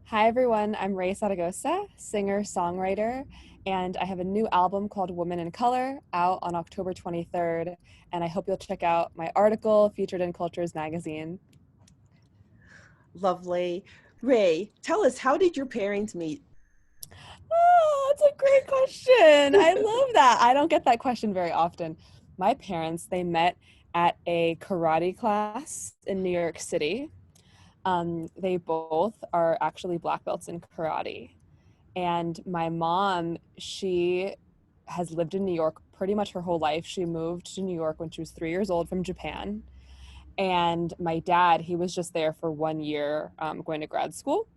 Hi everyone, I'm Raye Zaragoza, singer, songwriter, and I have a new album called Woman in Color out on October 23rd, and I hope you'll check out my article featured in Cultures magazine. Lovely. Ray, tell us, how did your parents meet? Oh, that's a great question. I love that. I don't get that question very often. My parents, they met at a karate class in New York City. They both are actually black belts in karate. And my mom, she has lived in New York pretty much her whole life. She moved to New York when she was 3 years old from Japan. And my dad, he was just there for 1 year going to grad school.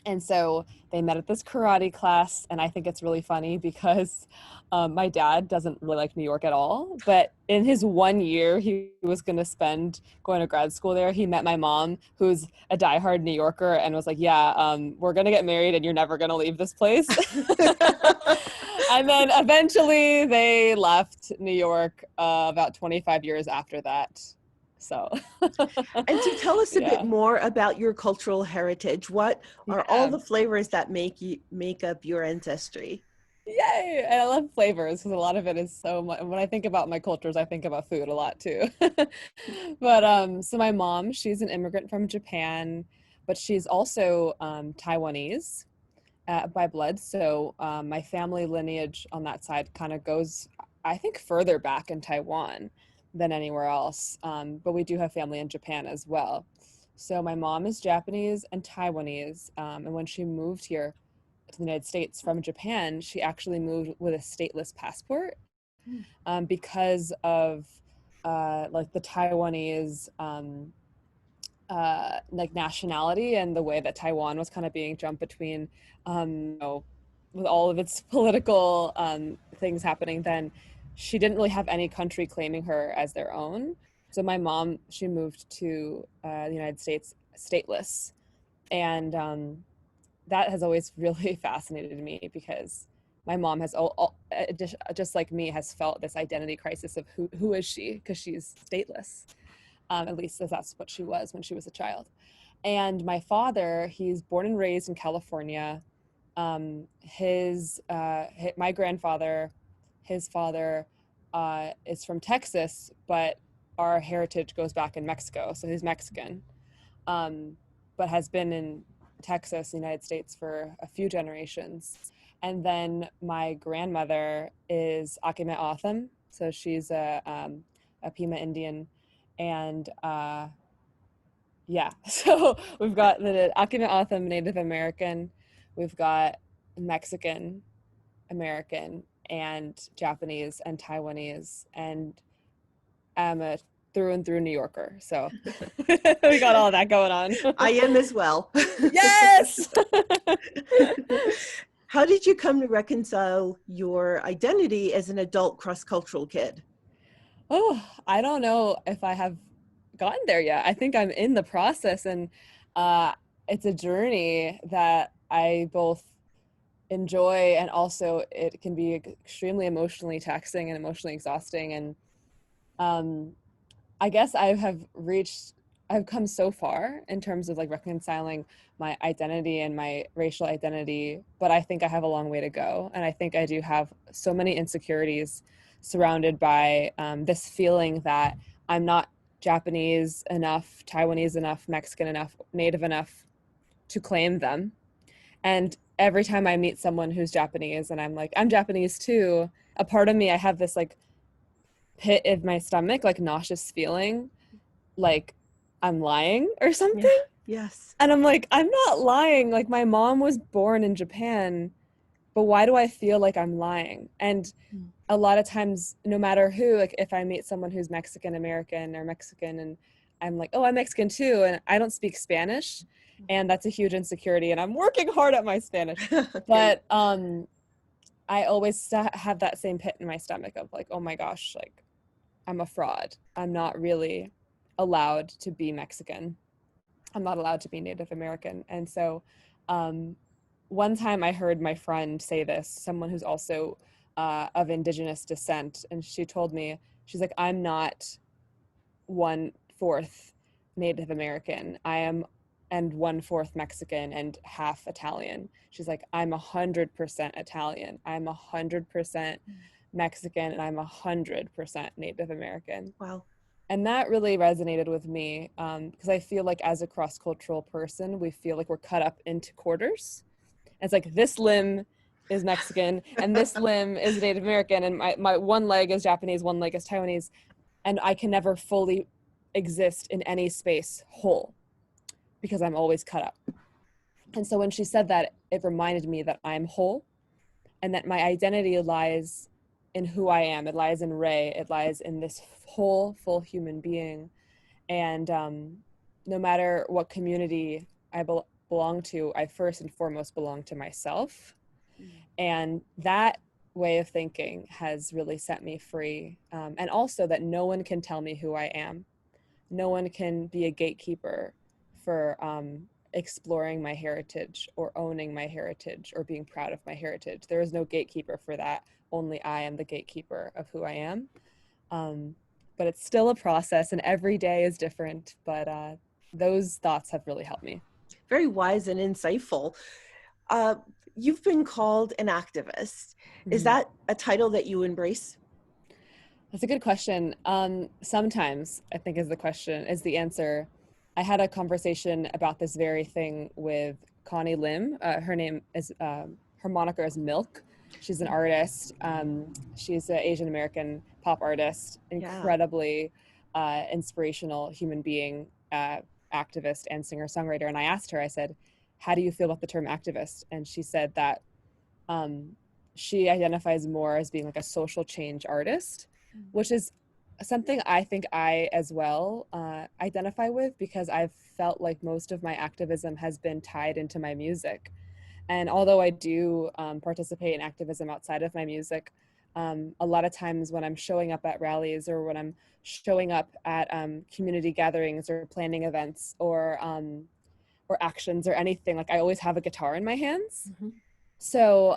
And so they met at this karate class. And I think it's really funny because my dad doesn't really like New York at all. But in his 1 year he was going to spend going to grad school there, he met my mom, who's a diehard New Yorker, and was like, yeah, we're going to get married and you're never going to leave this place. And then eventually they left New York about 25 years after that. So, And to tell us a bit yeah. more about your cultural heritage, what are all Yeah. the flavors that make up your ancestry? Yay! And I love flavors because a lot of it is so much. When I think about my cultures, I think about food a lot too. But so my mom, she's an immigrant from Japan, but she's also Taiwanese by blood. So my family lineage on that side kind of goes, I think, further back in Taiwan than anywhere else. But we do have family in Japan as well. So my mom is Japanese and Taiwanese, and when she moved here to the United States from Japan, she actually moved with a stateless passport because of like the Taiwanese like nationality and the way that Taiwan was kind of being jumped between, with all of its political things happening then. She didn't really have any country claiming her as their own. So my mom, she moved to the United States stateless. And that has always really fascinated me because my mom has just like me has felt this identity crisis of who is she, because she's stateless, at least as that's what she was when she was a child. And my father, he's born and raised in California. My grandfather, his father, is from Texas, but our heritage goes back in Mexico, so he's Mexican, um, but has been in Texas, the United States, for a few generations. And then my grandmother is Akime Otham, so she's a Pima Indian, and yeah, so we've got the Akime Otham Native American, we've got Mexican American, and Japanese and Taiwanese, and I'm a through and through New Yorker, so we got all that going on. I am as well. Yes. How did you come to reconcile your identity as an adult cross-cultural kid? Oh, I don't know if I have gotten there yet. I think I'm in the process, and uh, it's a journey that I both enjoy, and also it can be extremely emotionally taxing and emotionally exhausting. And um, I guess I've come so far in terms of like reconciling my identity and my racial identity, but I think I have a long way to go. And I think I do have so many insecurities surrounded by this feeling that I'm not Japanese enough, Taiwanese enough, Mexican enough, Native enough to claim them. And every time I meet someone who's Japanese and I'm like, I'm Japanese too, a part of me, I have this like pit in my stomach, like nauseous feeling, like I'm lying or Yeah, something. yes. And I'm like, I'm not lying. Like my mom was born in Japan, but why do I feel like I'm lying? And a lot of times, no matter who, like if I meet someone who's Mexican American or Mexican, and I'm like, oh, I'm Mexican too, and I don't speak Spanish, and that's a huge insecurity, and I'm working hard at my Spanish. Okay. But I always have that same pit in my stomach of like, oh my gosh, like I'm a fraud. I'm not really allowed to be Mexican. I'm not allowed to be Native American. And so um, one time I heard my friend say this, someone who's also of indigenous descent, and she told me, she's like, I'm not 1/4 Native American. I am and 1/4 Mexican and half Italian. She's like, I'm 100% Italian. I'm 100% Mexican, and I'm 100% Native American. Wow. And that really resonated with me because I feel like as a cross-cultural person, we feel like we're cut up into quarters. It's like this limb is Mexican and this limb is Native American, and my one leg is Japanese, one leg is Taiwanese, and I can never fully exist in any space whole because I'm always cut up. And so when she said that, it reminded me that I'm whole and that my identity lies in who I am. It lies in Raye. It lies in this whole, full human being. And no matter what community I belong to, I first and foremost belong to myself. And that way of thinking has really set me free. And also that no one can tell me who I am. No one can be a gatekeeper for exploring my heritage or owning my heritage or being proud of my heritage. There is no gatekeeper for that. Only I am the gatekeeper of who I am. But it's still a process, and every day is different. But those thoughts have really helped me. Very wise and insightful. Uh, you've been called an activist. Is Mm-hmm. that a title that you embrace? That's a good question. Sometimes I think is the answer. I had a conversation about this very thing with Connie Lim. Her moniker is Milk. She's an artist. She's an Asian American pop artist, Yeah. incredibly inspirational human being, activist and singer songwriter. And I asked her, I said, "How do you feel about the term activist?" And she said that um, she identifies more as being like a social change artist, which is something I think I as well identify with, because I've felt like most of my activism has been tied into my music. And although I do participate in activism outside of my music, a lot of times when I'm showing up at rallies or when I'm showing up at community gatherings or planning events or actions or anything, like I always have a guitar in my hands. Mm-hmm. So,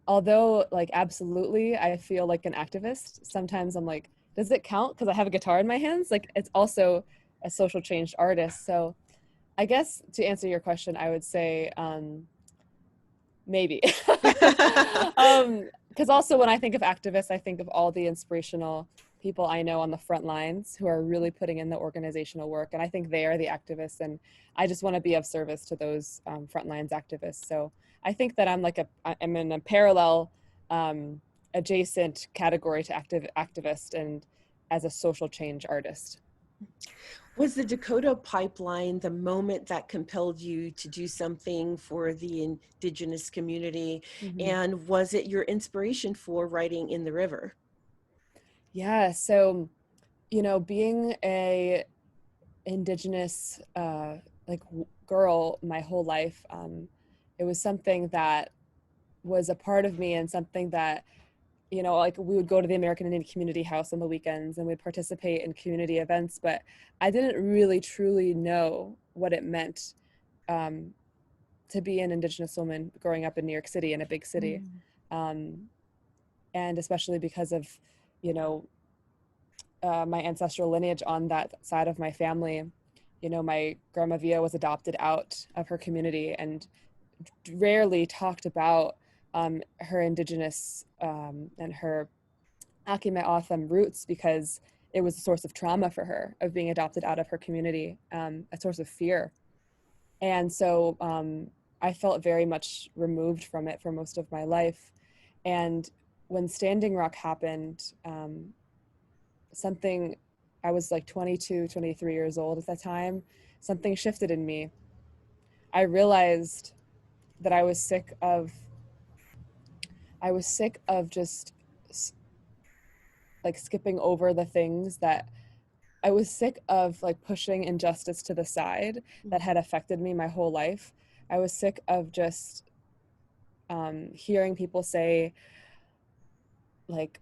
although like absolutely I feel like an activist, sometimes I'm like, does it count because I have a guitar in my hands? Like it's also a social change artist. So I guess to answer your question, I would say maybe. Because also when I think of activists, I think of all the inspirational people I know on the front lines who are really putting in the organizational work. And I think they are the activists. And I just want to be of service to those front lines activists. So I think that I'm in a parallel adjacent category to activist and as a social change artist. Was the Dakota pipeline the moment that compelled you to do something for the indigenous community? Mm-hmm. And was it your inspiration for writing In the River? Yeah. So, being a indigenous girl my whole life, it was something that was a part of me and something that like we would go to the American Indian Community House on the weekends and we'd participate in community events, but I didn't really truly know what it meant um, to be an indigenous woman growing up in New York City, in a big city. um, and especially because of you know my ancestral lineage on that side of my family. My grandma Via was adopted out of her community and rarely talked about her indigenous and her Akime Otham roots, because it was a source of trauma for her of being adopted out of her community, a source of fear. And so I felt very much removed from it for most of my life. And when Standing Rock happened, something, I was like 22, 23 years old at that time, something shifted in me. I realized that I was sick of just like skipping over the things that I was sick of, like pushing injustice to the side that had affected me my whole life. I was sick of just hearing people say like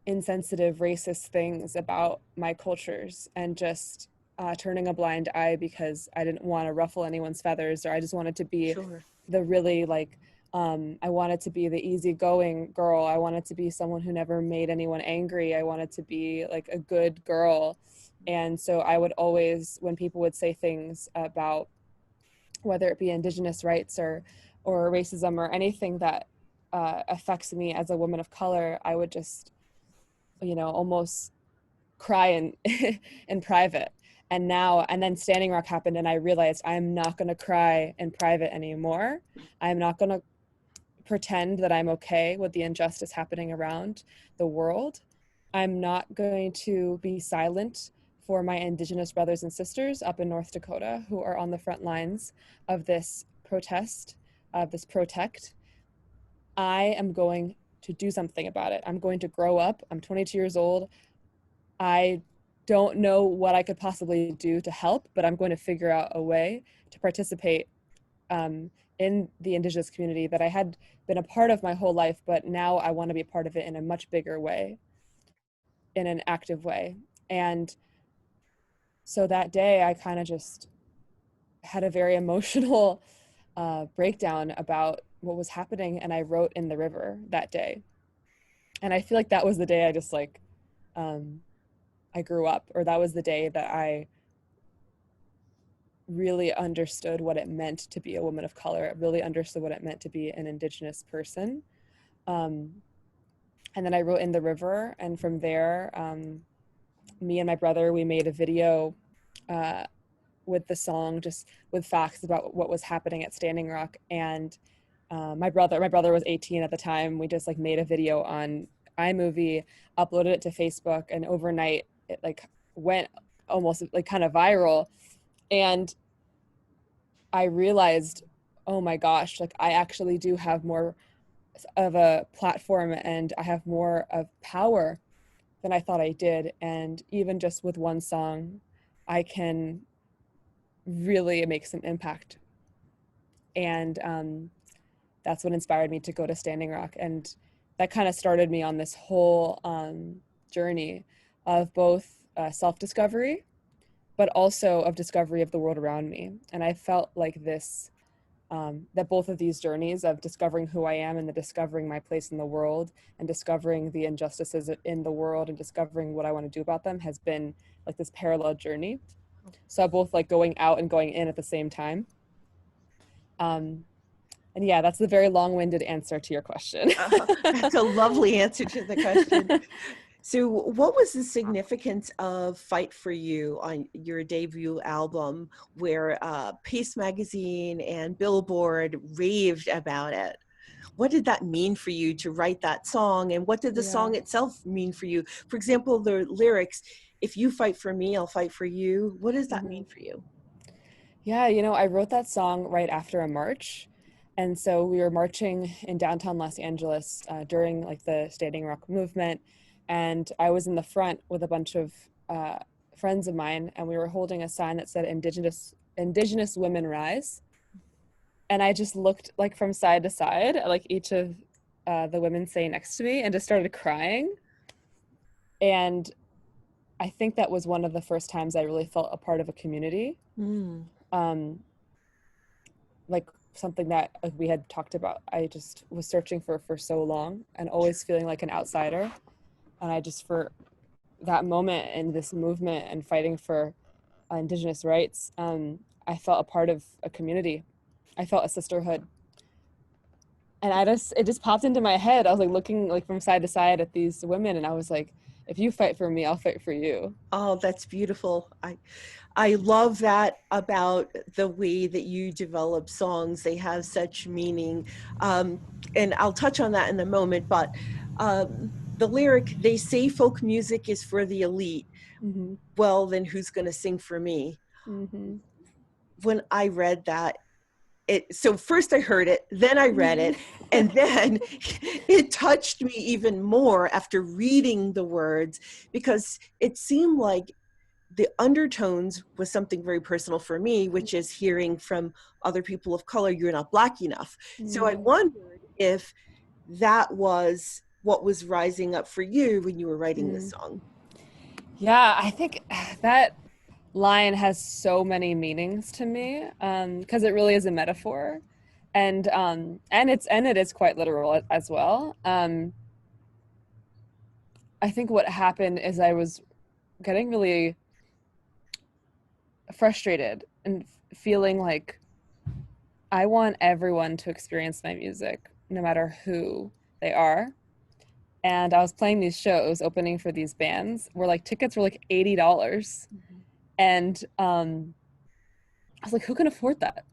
insensitive, racist things about my cultures and just turning a blind eye because I didn't want to ruffle anyone's feathers, or I just wanted to be Sure. the really I wanted to be the easygoing girl. I wanted to be someone who never made anyone angry. I wanted to be like a good girl. And so I would always, when people would say things about whether it be Indigenous rights or racism or anything that affects me as a woman of color, I would just, almost cry in private. And then Standing Rock happened, and I realized I'm not going to cry in private anymore. I'm not going to pretend that I'm okay with the injustice happening around the world. I'm not going to be silent for my Indigenous brothers and sisters up in North Dakota who are on the front lines of this protest, of this protect. I am going to do something about it. I'm going to grow up. I'm 22 years old. I don't know what I could possibly do to help, but I'm going to figure out a way to participate in the Indigenous community that I had been a part of my whole life, but now I want to be a part of it in a much bigger way, in an active way. And so that day, I kind of just had a very emotional breakdown about what was happening, and I wrote in the river that day. And I feel like that was the day I just I grew up, or that was the day that I really understood what it meant to be a woman of color. I really understood what it meant to be an Indigenous person. Um, and then I wrote in the river, and from there, me and my brother, we made a video uh, with the song, just with facts about what was happening at Standing Rock. And my brother was 18 at the time. We just made a video on iMovie, uploaded it to Facebook, and overnight it went almost kind of viral. And I realized, oh my gosh, I actually do have more of a platform, and I have more of power than I thought I did. And even just with one song, I can really make some impact. And that's what inspired me to go to Standing Rock. And that kind of started me on this whole journey of both self-discovery, but also of discovery of the world around me. And I felt like that both of these journeys of discovering who I am and the discovering my place in the world and discovering the injustices in the world and discovering what I want to do about them has been this parallel journey. So both going out and going in at the same time. And yeah, that's the very long-winded answer to your question. That's a lovely answer to the question. So what was the significance of Fight for You on your debut album, where Pace Magazine and Billboard raved about it? What did that mean for you to write that song? And what did the Yeah. song itself mean for you? For example, the lyrics, if you fight for me, I'll fight for you. What does that mean for you? Yeah, I wrote that song right after a march. And so we were marching in downtown Los Angeles during the Standing Rock movement. And I was in the front with a bunch of friends of mine, and we were holding a sign that said Indigenous Women Rise. And I just looked from side to side at each of the women sitting next to me and just started crying. And I think that was one of the first times I really felt a part of a community. Mm. Um, something that we had talked about, I just was searching for so long and always feeling like an outsider. And I just, for that moment in this movement and fighting for Indigenous rights, I felt a part of a community. I felt a sisterhood. And it just popped into my head. I was looking from side to side at these women, and I was like, if you fight for me, I'll fight for you. Oh, that's beautiful. I love that about the way that you develop songs. They have such meaning. And I'll touch on that in a moment, but the lyric, they say folk music is for the elite. Mm-hmm. Well, then who's going to sing for me? Mm-hmm. When I read that, so first I heard it, then I read it, and then it touched me even more after reading the words, because it seemed like the undertones was something very personal for me, which is hearing from other people of color, you're not Black enough. So I wondered if that was what was rising up for you when you were writing this song. Yeah, I think that line has so many meanings to me, because it really is a metaphor, and it is quite literal as well. I think what happened is I was getting really frustrated and feeling like I want everyone to experience my music, no matter who they are. And I was playing these shows, opening for these bands, where like tickets were like $80, Mhm. and I was like, who can afford that?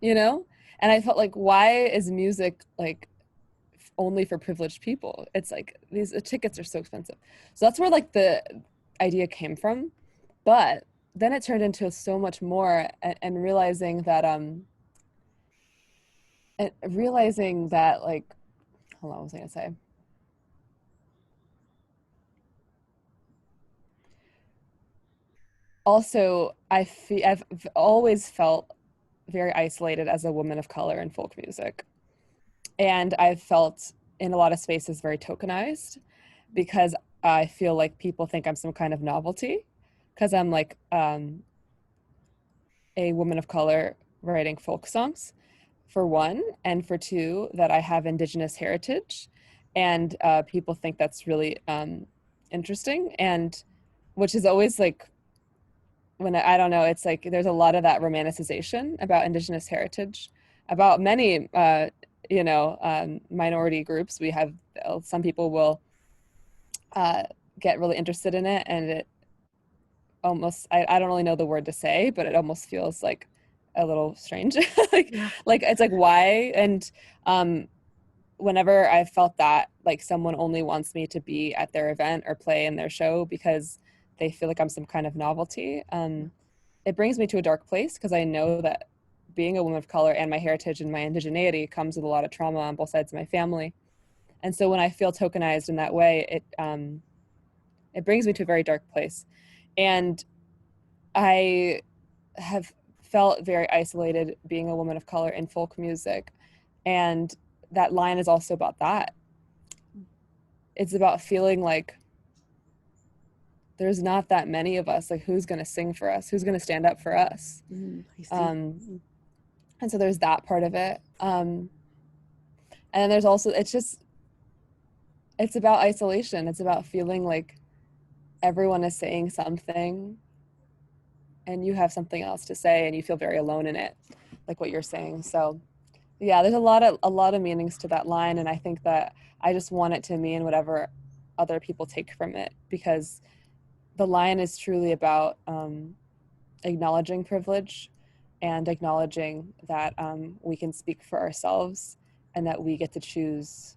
You know? And I felt like, why is music like only for privileged people? It's like these tickets are so expensive. So that's where like the idea came from. But then it turned into so much more, and realizing that like, hold on, what was I gonna say? Also, I've always felt very isolated as a woman of color in folk music. And I've felt in a lot of spaces very tokenized, because I feel like people think I'm some kind of novelty because I'm like a woman of color writing folk songs, for one, and for two, that I have indigenous heritage. And people think that's really interesting, and which is always like, when I don't know, it's like there's a lot of that romanticization about indigenous heritage, about many minority groups. We have some people will uh, get really interested in it, and it almost, I don't really know the word to say, but it almost feels like a little strange. like Yeah. like it's like, why? And um whenever I felt that like someone only wants me to be at their event or play in their show because they feel like I'm some kind of novelty, it brings me to a dark place, because I know that being a woman of color and my heritage and my indigeneity comes with a lot of trauma on both sides of my family. And so when I feel tokenized in that way, it brings me to a very dark place. And I have felt very isolated being a woman of color in folk music. And that line is also about that. It's about feeling like there's not that many of us. Like, who's going to sing for us? Who's going to stand up for us? I see. Um, and so there's that part of it. And then there's also, it's about isolation. It's about feeling like everyone is saying something and you have something else to say and you feel very alone in it, like what you're saying. So yeah, there's a lot of meanings to that line, and I think that I just want it to mean whatever other people take from it, because the line is truly about acknowledging privilege and acknowledging that we can speak for ourselves, and that we get to choose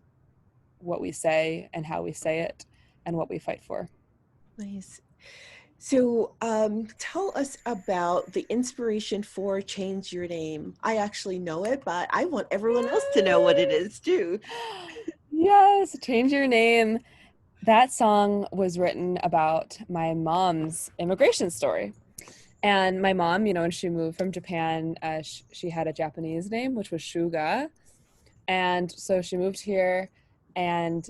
what we say and how we say it and what we fight for. Nice. So, tell us about the inspiration for Change Your Name. I actually know it, but I want everyone else to know what it is too. Yes, Change Your Name. That song was written about my mom's immigration story. And my mom, when she moved from Japan, she had a Japanese name, which was Shuga. And so she moved here, and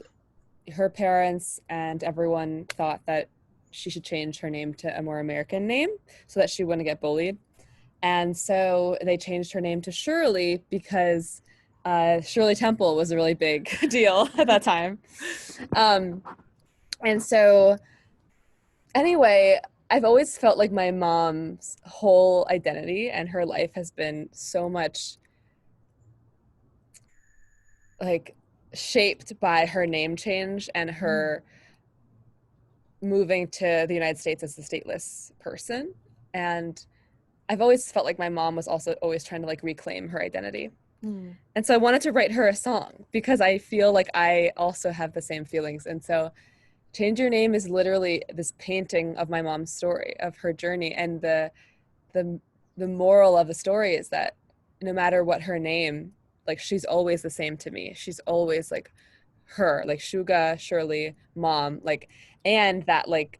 her parents and everyone thought that she should change her name to a more American name so that she wouldn't get bullied. And so they changed her name to Shirley, because Shirley Temple was a really big deal at that time. Um, and so, anyway, I've always felt like my mom's whole identity and her life has been so much like shaped by her name change and Mm. her moving to the United States as a stateless person. And I've always felt like my mom was also always trying to like reclaim her identity. Mm. And so I wanted to write her a song because I feel like I also have the same feelings. And so Change Your Name is literally this painting of my mom's story, of her journey. And the the moral of the story is that no matter what her name, like, she's always the same to me. She's always like her, like Shuga, Shirley, mom, like, and that like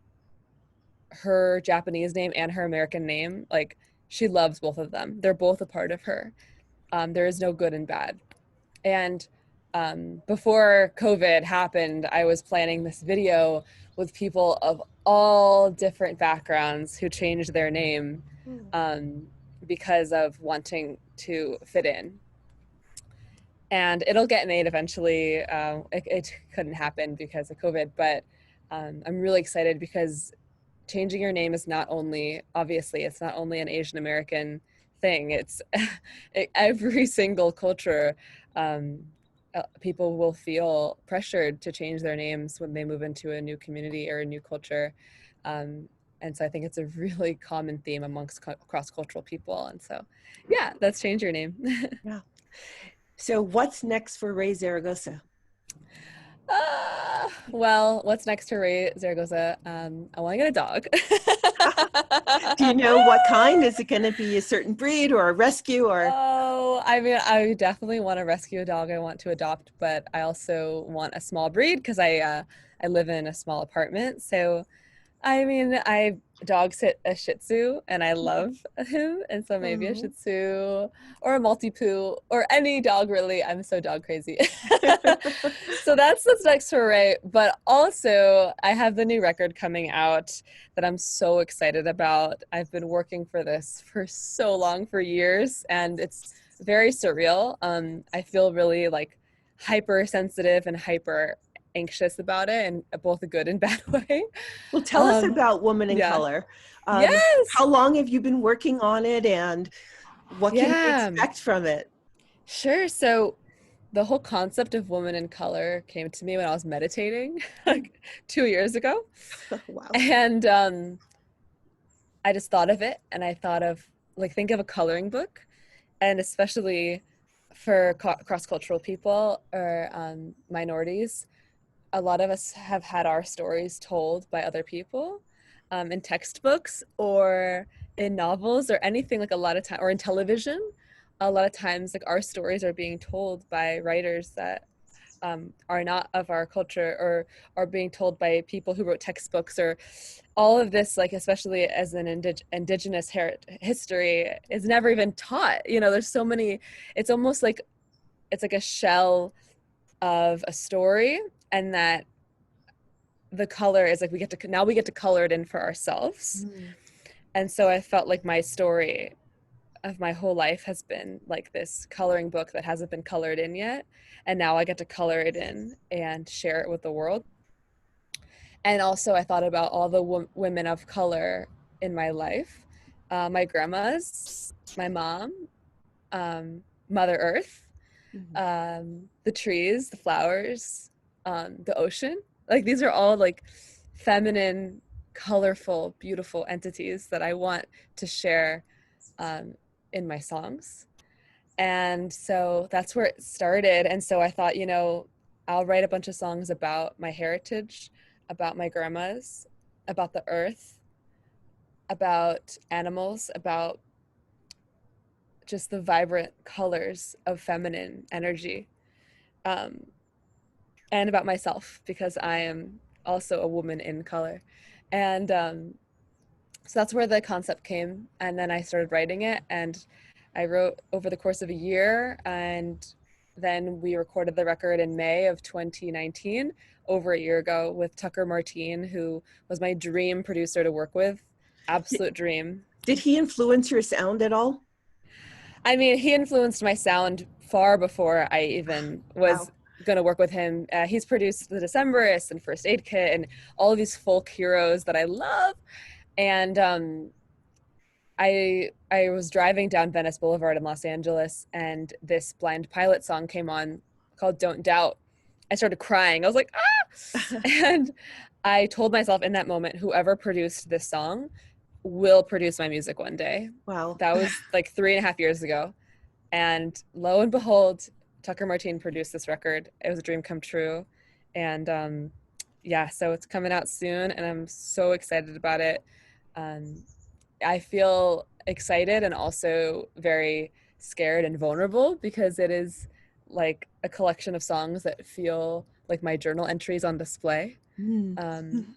her Japanese name and her American name, like, she loves both of them. They're both a part of her. There is no good and bad. And before COVID happened, I was planning this video with people of all different backgrounds who changed their name Mm. um, because of wanting to fit in. And it'll get made eventually. It couldn't happen because of COVID, but I'm really excited because changing your name is not only, obviously, it's not only an Asian American thing. It's every single culture, um, people will feel pressured to change their names when they move into a new community or a new culture. Um, and so I think it's a really common theme amongst cross-cultural people. And so, yeah, let's change your name. Yeah. So what's next for Raye Zaragoza? Well, what's next for Raye Zaragoza? I want to get a dog. Do you know what kind? Is it going to be a certain breed or a rescue or? Oh, I mean, I definitely want to rescue a dog. I want to adopt, but I also want a small breed because I live in a small apartment. So I mean, I dog sit a Shih Tzu and I love him, and so maybe a Shih Oh. Tzu or a Maltipoo or any dog really. I'm so dog crazy. So that's what's next for Ray. But also, I have the new record coming out that I'm so excited about. I've been working for this for so long, for years, and it's very surreal. I feel really like hypersensitive and hyper anxious about it in both a good and bad way. Well, tell us Um, about Woman in yeah. Color. Yes. How long have you been working on it and what can we Yeah. expect from it? Sure. So the whole concept of woman in color came to me when I was meditating like 2 years ago. Wow. And I just thought of it and I thought of like think of a coloring book, and especially for cross-cultural people or minorities, a lot of us have had our stories told by other people, in textbooks or in novels or anything, like a lot of time, or in television. A lot of times like our stories are being told by writers that are not of our culture, or are being told by people who wrote textbooks, or all of this, like especially as an indigenous history is never even taught. There's so many. It's almost like it's like a shell of a story, and that the color is like we get to color it in for ourselves. Mm. And so I felt like my story of my whole life has been like this coloring book that hasn't been colored in yet, and now I get to color it in and share it with the world. And also I thought about all the women of color in my life, my grandmas, my mom, Mother Earth, Mhm. the trees, the flowers, the ocean. Like these are all like feminine, colorful, beautiful entities that I want to share, um, in my songs. And so that's where it started. And so I thought, I'll write a bunch of songs about my heritage, about my grandmas, about the earth, about animals, about just the vibrant colors of feminine energy. Um, and about myself because I am also a woman in color. And so that's where the concept came. And then I started writing it, and I wrote over the course of a year. And then we recorded the record in May of 2019, over a year ago, with Tucker Martine, who was my dream producer to work with. Did, Absolute dream. did he influence your sound at all? I mean, he influenced my sound far before I even was Wow. going to work with him. He's produced The Decemberists and First Aid Kit and all of these folk heroes that I love. And I was driving down Venice Boulevard in Los Angeles, and this Blind Pilot song came on called "Don't Doubt." I started crying. I was like, ah! And I told myself in that moment, whoever produced this song will produce my music one day. Wow. That was like 3.5 years ago. And lo and behold, Tucker Martine produced this record. It was a dream come true. And yeah, so it's coming out soon, and I'm so excited about it. Um, I feel excited and also very scared and vulnerable because it is like a collection of songs that feel like my journal entries on display. Mm. Um,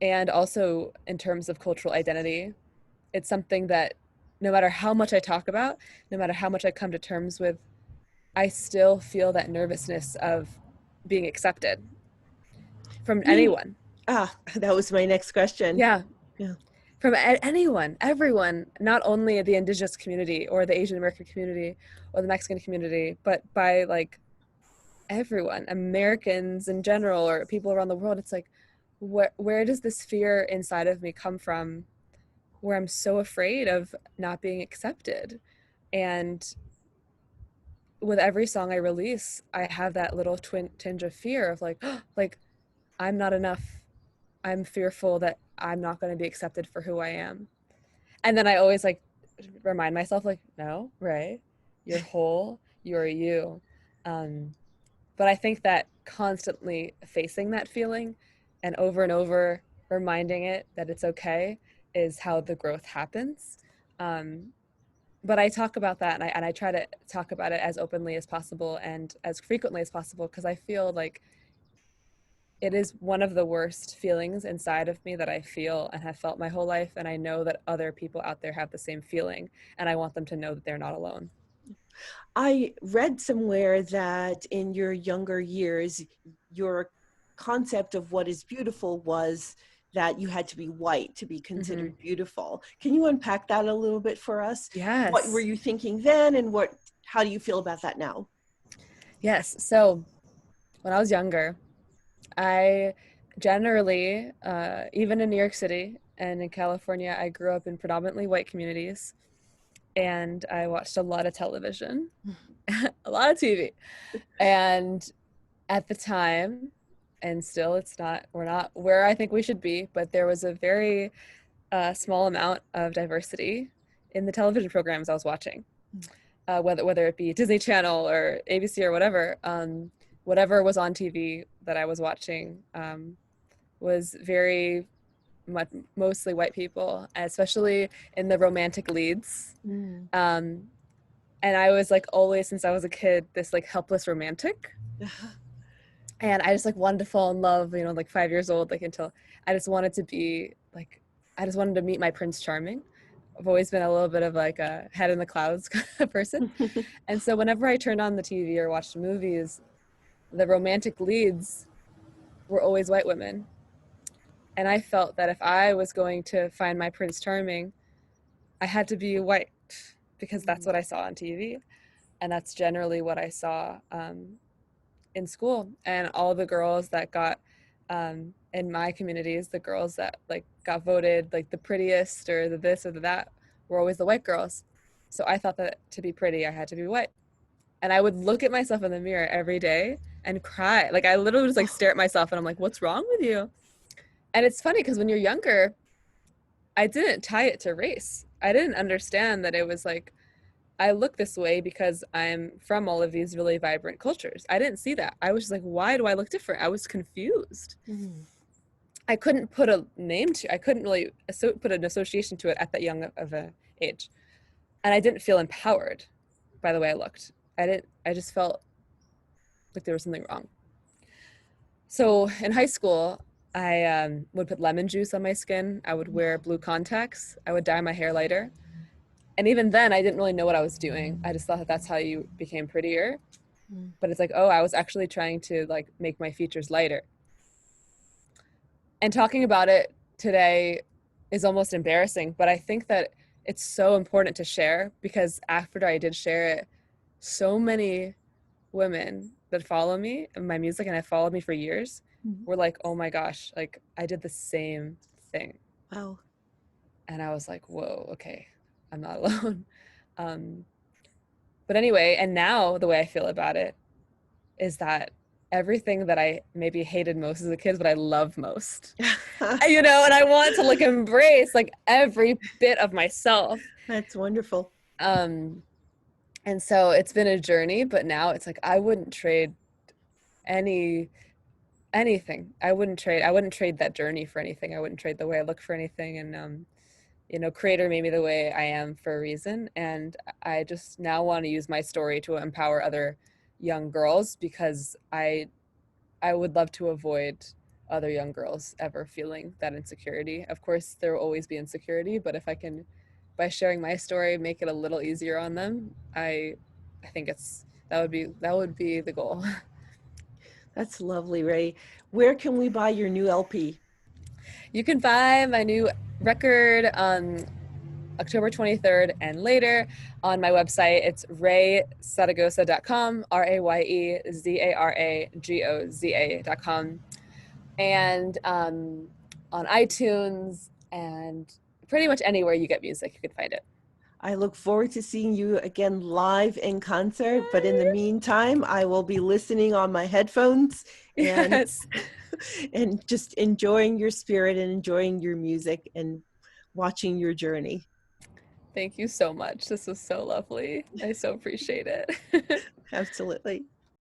and also, in terms of cultural identity, it's something that no matter how much I talk about, no matter how much I come to terms with, I still feel that nervousness of being accepted from Being, anyone. that was my next question. Yeah, Yeah. from anyone, everyone, not only the indigenous community or the Asian American community or the Mexican community, but by like everyone, Americans in general, or people around the world. It's like, where does this fear inside of me come from, where I'm so afraid of not being accepted? And with every song I release, I have that little tinge of fear of like, like I'm not enough. I'm fearful that I'm not going to be accepted for who I am. And then I always like remind myself like, no, Raye, you're whole, you're you. Um, but I think that constantly facing that feeling and over reminding it that it's okay is how the growth happens. Um, but I talk about that, and I try to talk about it as openly as possible and as frequently as possible, because I feel like it is one of the worst feelings inside of me that I feel and have felt my whole life. And I know that other people out there have the same feeling, and I want them to know that they're not alone. I read somewhere that in your younger years, your concept of what is beautiful was that you had to be white to be Mm-hmm. considered beautiful. Can you unpack that a little bit for us? What were Yes. you thinking then, and how do you feel about that now? Yes. So when I was younger, I generally, even in New York City and in California, I grew up in predominantly white communities, and I watched a lot of television, a lot of TV. And at the time, and still we're not where I think we should be, but there was a very small amount of diversity in the television programs I was watching, whether it be Disney Channel or ABC or whatever. Whatever was on TV that I was watching was very much mostly white people, especially in the romantic leads. Mm. Um, and I was like always, since I was a kid, this like helpless romantic. And I just like wanted to fall in love, like 5 years old, like until I just wanted to be like, I just wanted to meet my Prince Charming. I've always been a little bit of like a head in the clouds kind of person. And so whenever I turned on the TV or watched movies, the romantic leads were always white women. And I felt that if I was going to find my Prince Charming, I had to be white, because that's what I saw on TV. And that's generally what I saw in school. And all the girls that got in my communities, the girls that like got voted like the prettiest or the this or the that, were always the white girls. So I thought that to be pretty, I had to be white. And I would look at myself in the mirror every day and cry. Like I literally just like stare at myself and I'm like, what's wrong with you? And it's funny because when you're younger, I didn't tie it to race. I didn't understand that it was like, I look this way because I'm from all of these really vibrant cultures. I didn't see that. I was just like, why do I look different? I was confused. Mm. I couldn't put a name to, I couldn't really put an association to it at that young of a age. And I didn't feel empowered by the way I looked. I just felt like there was something wrong. So in high school, I would put lemon juice on my skin. I would wear blue contacts. I would dye my hair lighter. And even then, I didn't really know what I was doing. I just thought that that's how you became prettier. Mm. But it's like, oh, I was actually trying to like make my features lighter. And talking about it today is almost embarrassing, but I think that it's so important to share, because after I did share it, so many women that follow me and my music and have followed me for years Mm. were like, oh my gosh, like I did the same thing. Wow. And I was like, whoa, okay, I'm not alone. um, but anyway, and now the way I feel about it is that everything that I maybe hated most as a kid is what I love most. And I want to like embrace like every bit of myself. That's wonderful. Um, and so it's been a journey, but now it's like I wouldn't trade any anything. I wouldn't trade that journey for anything. I wouldn't trade the way I look for anything. And Creator made me the way I am for a reason. And I just now want to use my story to empower other young girls, because I would love to avoid other young girls ever feeling that insecurity. Of course, there will always be insecurity, but if I can, by sharing my story, make it a little easier on them, I think that would be the goal. That's lovely, Raye. Where can we buy your new LP? You can buy my new record on October 23rd and later on my website. It's rayezaragoza.com, RAYEZARAGOZA.com. And on iTunes and pretty much anywhere you get music, you can find it. I look forward to seeing you again live in concert. But in the Yes. meantime, I will be listening on my headphones and Yes. and just enjoying your spirit and enjoying your music and watching your journey. Thank you so much. This was so lovely. I so appreciate it. Absolutely.